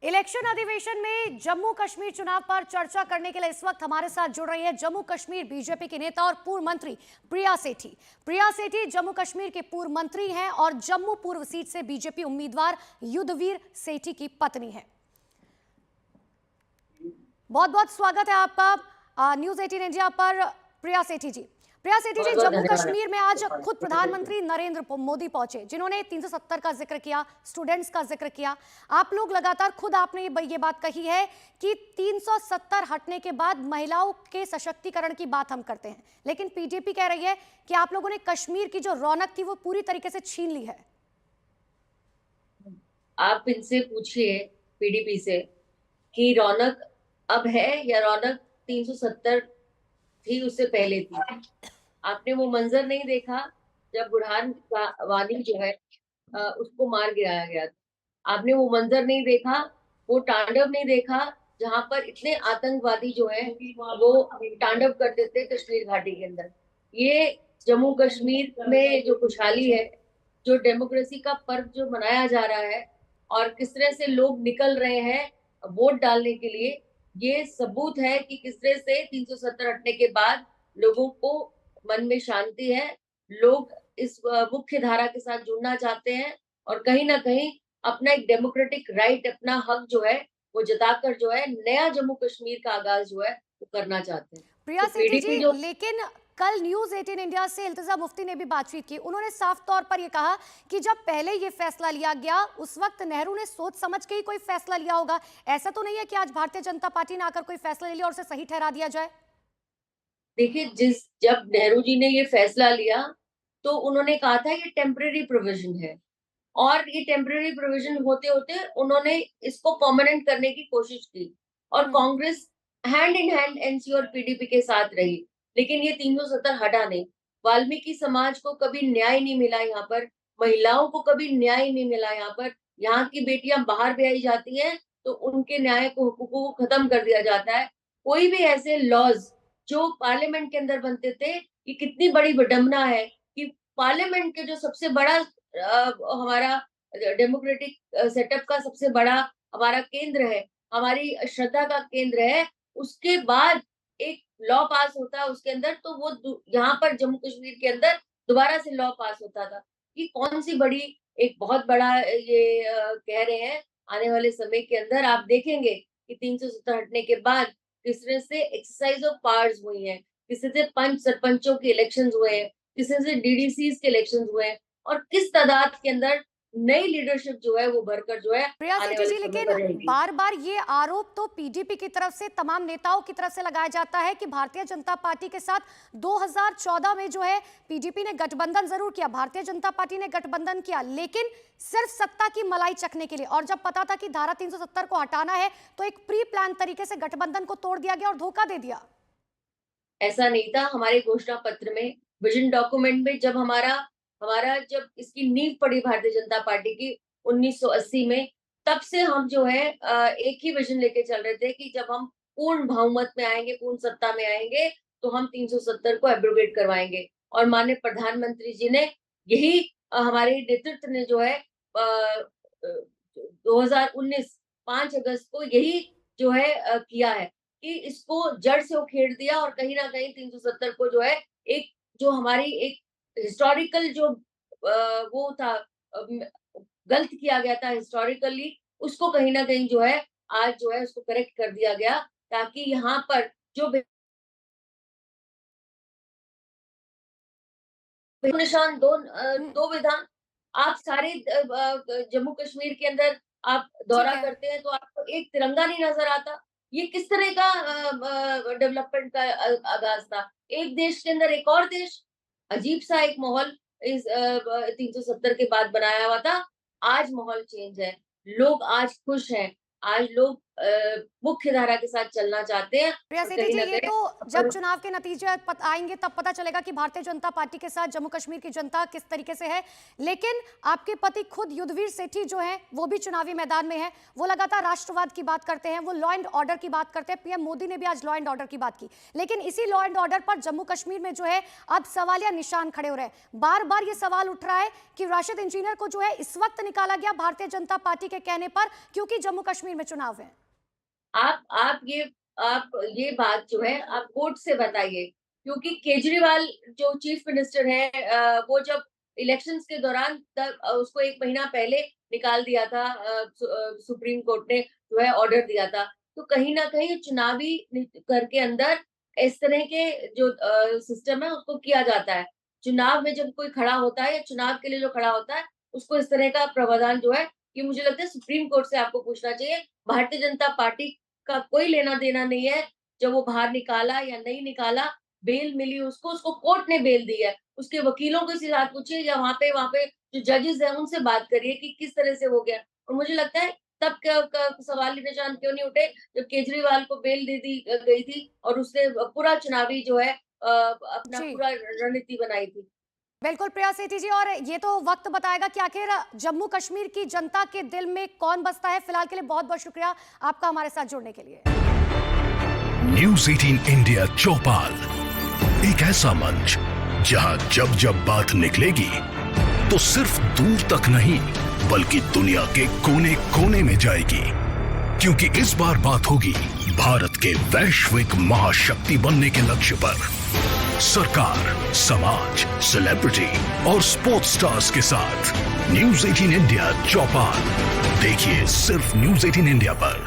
Election अधिवेशन में जम्मू कश्मीर चुनाव पर चर्चा करने के लिए इस वक्त हमारे साथ जुड़ रही है जम्मू कश्मीर बीजेपी की नेता और पूर्व मंत्री प्रिया सेठी। प्रिया सेठी जम्मू कश्मीर के पूर्व मंत्री हैं और जम्मू पूर्व सीट से बीजेपी उम्मीदवार युद्धवीर सेठी की पत्नी है। बहुत बहुत स्वागत है आपका न्यूज 18 इंडिया पर प्रिया सेठी जी। प्रिया सेठी जी, जम्मू कश्मीर में आज खुद प्रधानमंत्री नरेंद्र मोदी पहुंचे, जिन्होंने 370 का जिक्र किया, स्टूडेंट्स का जिक्र किया। आप लोग लगातार खुद आपने ये बात कही है कि 370 हटने के बाद महिलाओं के सशक्तिकरण की बात हम करते हैं, लेकिन पीडीपी कह रही है कि आप लोगों ने कश्मीर की जो रौनक थी वो पूरी तरीके से छीन ली है। आप इनसे पूछिए पीडीपी से कि रौनक अब है या रौनक 370 थी उससे पहले थी। आपने वो मंजर नहीं देखा जब बुरहान वानी जो है उसको मार गिराया गया था। आपने वो मंजर नहीं देखा, वो तांडव नहीं देखा जहां पर इतने आतंकवादी जो है वो तांडव करते थे कश्मीर घाटी के अंदर। ये जम्मू कश्मीर में जो खुशहाली है, जो डेमोक्रेसी का पर्व जो मनाया जा रहा है और किस तरह से लोग निकल रहे हैं वोट डालने के लिए, ये सबूत है कि किस तरह से 370 हटने के बाद लोगों को मन में शांति है। लोग इस मुख्य धारा के साथ जुड़ना चाहते हैं और कहीं ना कहीं अपना एक डेमोक्रेटिक राइट, अपना हक जो है वो जताकर जो है नया जम्मू कश्मीर का आगाज जो है वो करना चाहते हैं। प्रिया तो सेठी पीडीपी जी, जो लेकिन कल न्यूज 18 इंडिया से इल्तिजा मुफ्ती ने भी बातचीत की। उन्होंने साफ तौर पर यह कहा कि जब पहले ये फैसला लिया गया उस वक्त नेहरू ने सोच समझ के ही कोई फैसला लिया होगा। ऐसा तो नहीं है कि आज भारतीय जनता पार्टी ने आकर कोई फैसला ले लिया और उसे सही ठहरा दिया जाए। देखिए, जब नेहरू जी ने ये फैसला लिया तो उन्होंने कहा था ये टेम्परेरी प्रोविजन है और ये टेम्परेरी प्रोविजन होते होते उन्होंने इसको परमानेंट करने की कोशिश की और हम्म। Congress hand in hand NC और पीडीपी के साथ रही, लेकिन ये 370 हटा नहीं। वाल्मीकि समाज को कभी न्याय नहीं मिला यहाँ पर, महिलाओं को कभी न्याय नहीं मिला यहाँ पर। यहाँ की बेटियां बाहर ब्याही जाती हैं तो उनके न्याय को, हुकूकों को खत्म कर दिया जाता है। कोई भी ऐसे लॉज जो पार्लियामेंट के अंदर बनते थे, ये कितनी बड़ी विडंबना है कि पार्लियामेंट के जो सबसे बड़ा हमारा डेमोक्रेटिक सेटअप का सबसे बड़ा हमारा केंद्र है, हमारी श्रद्धा का केंद्र है, उसके बाद एक लॉ पास होता है उसके अंदर, तो वो यहाँ पर जम्मू कश्मीर के अंदर दोबारा से लॉ पास होता था। ये कौन सी बड़ी, एक बहुत बड़ा ये कह रहे हैं आने वाले समय के अंदर आप देखेंगे कि 370 हटने के बाद किस तरह से एक्सरसाइज ऑफ पावर्स हुई है, किस तरह से पंच सरपंचों के इलेक्शंस हुए हैं, किस तरह से डीडीसीज के इलेक्शंस हुए हैं और किस तादाद के अंदर नई लीडरशिप जो है वो भरकर जो है प्रिया आने सेठी वाले जी, समय लेकिन में रहेगी। बार बार ये आरोप तो पीडीपी की तरफ से, तमाम नेताओं की तरफ से लगाया जाता है कि भारतीय जनता पार्टी के साथ 2014 में जो है पीडीपी ने गठबंधन जरूर किया, भारतीय जनता पार्टी ने गठबंधन किया, लेकिन सिर्फ सत्ता की मलाई चखने के लिए, और जब पता था कि धारा 370 को हटाना है तो एक प्री प्लान तरीके से गठबंधन को तोड़ दिया गया और धोखा दे दिया। ऐसा नहीं था। हमारे घोषणा पत्र में, विजन डॉक्यूमेंट में, जब हमारा हमारा जब इसकी नींव पड़ी भारतीय जनता पार्टी की 1980 में, तब से हम जो है एक ही विजन लेके चल रहे थे कि जब हम पूर्ण बहुमत में आएंगे, पूर्ण सत्ता में आएंगे, तो हम 370 को एब्रोगेट करवाएंगे। और माननीय प्रधानमंत्री जी ने यही हमारे नेतृत्व ने जो है 2019 5 अगस्त को यही जो है किया है कि इसको जड़ से उखेड़ दिया और कहीं ना कहीं 370 को जो है एक, जो हमारी एक हिस्टोरिकल जो वो था, गलत किया गया था हिस्टोरिकली, उसको कहीं ना कहीं जो है आज जो है उसको करेक्ट कर दिया गया, ताकि यहाँ पर जो निशान दो विधान, आप सारे जम्मू कश्मीर के अंदर आप ठीक दौरा है। करते हैं तो आपको एक तिरंगा नहीं नजर आता। ये किस तरह का डेवलपमेंट का आगाज था? एक देश के अंदर एक और देश, अजीब सा एक माहौल इस 370 के बाद बनाया हुआ था। आज माहौल चेंज है, लोग आज खुश हैं, आज लोग मुख्य धारा के साथ चलना चाहते हैं। प्रिया और सेठी कहीं जी, ना ये कहीं तो जब चुनाव के नतीजे आएंगे तब पता चलेगा कि भारतीय जनता पार्टी के साथ जम्मू कश्मीर की जनता किस तरीके से है। लेकिन आपके पति खुद युद्धवीर सेठी जो है वो भी चुनावी मैदान में है, वो लगातार राष्ट्रवाद की बात करते हैं, वो लॉ एंड ऑर्डर की बात करते हैं। पीएम मोदी ने भी आज लॉ एंड ऑर्डर की बात की, लेकिन इसी लॉ एंड ऑर्डर पर जम्मू कश्मीर में जो है अब सवालिया निशान खड़े हो रहे हैं। बार बार ये सवाल उठ रहा है कि राशिद इंजीनियर को जो है इस वक्त निकाला गया भारतीय जनता पार्टी के कहने पर, क्योंकि जम्मू कश्मीर में चुनाव है। आप ये बात जो है आप कोर्ट से बताइए, क्योंकि केजरीवाल जो चीफ मिनिस्टर है, वो जब इलेक्शंस के दौरान तब उसको 1 महीना पहले निकाल दिया था, सुप्रीम कोर्ट ने जो है ऑर्डर दिया था। तो कहीं ना कहीं चुनावी घर के अंदर इस तरह के जो सिस्टम है उसको किया जाता है। चुनाव में जब कोई खड़ा होता है या चुनाव के लिए जो खड़ा होता है उसको इस तरह का प्रावधान जो है, ये मुझे लगता है सुप्रीम कोर्ट से आपको पूछना चाहिए। भारतीय जनता पार्टी का कोई लेना देना नहीं है, जब वो बाहर निकाला या नहीं निकाला, बेल मिली उसको कोर्ट ने बेल दी है। उसके वकीलों को इसी बात पूछिए या वहाँ पे जो जजेस हैं उनसे बात करिए कि किस तरह से हो गया। और मुझे लगता है तब सवाल निशान क्यों नहीं उठे जब केजरीवाल को बेल दे दी गई थी और उसने पूरा चुनावी जो है अपना जी पूरा रणनीति बनाई थी। बिल्कुल प्रिया सेठी जी, और ये तो वक्त बताएगा कि आखिर जम्मू कश्मीर की जनता के दिल में कौन बसता है। फिलहाल के लिए बहुत बहुत शुक्रिया आपका हमारे साथ जुड़ने के लिए। न्यूज़ 18 इंडिया चौपाल, एक ऐसा मंच जहां जब जब बात निकलेगी तो सिर्फ दूर तक नहीं बल्कि दुनिया के कोने कोने में जाएगी, क्योंकि इस बार बात होगी भारत के वैश्विक महाशक्ति बनने के लक्ष्य पर। सरकार, समाज, सेलिब्रिटी और स्पोर्ट्स स्टार्स के साथ न्यूज़ 18 इंडिया चौपाल देखिए सिर्फ न्यूज़ 18 इंडिया पर।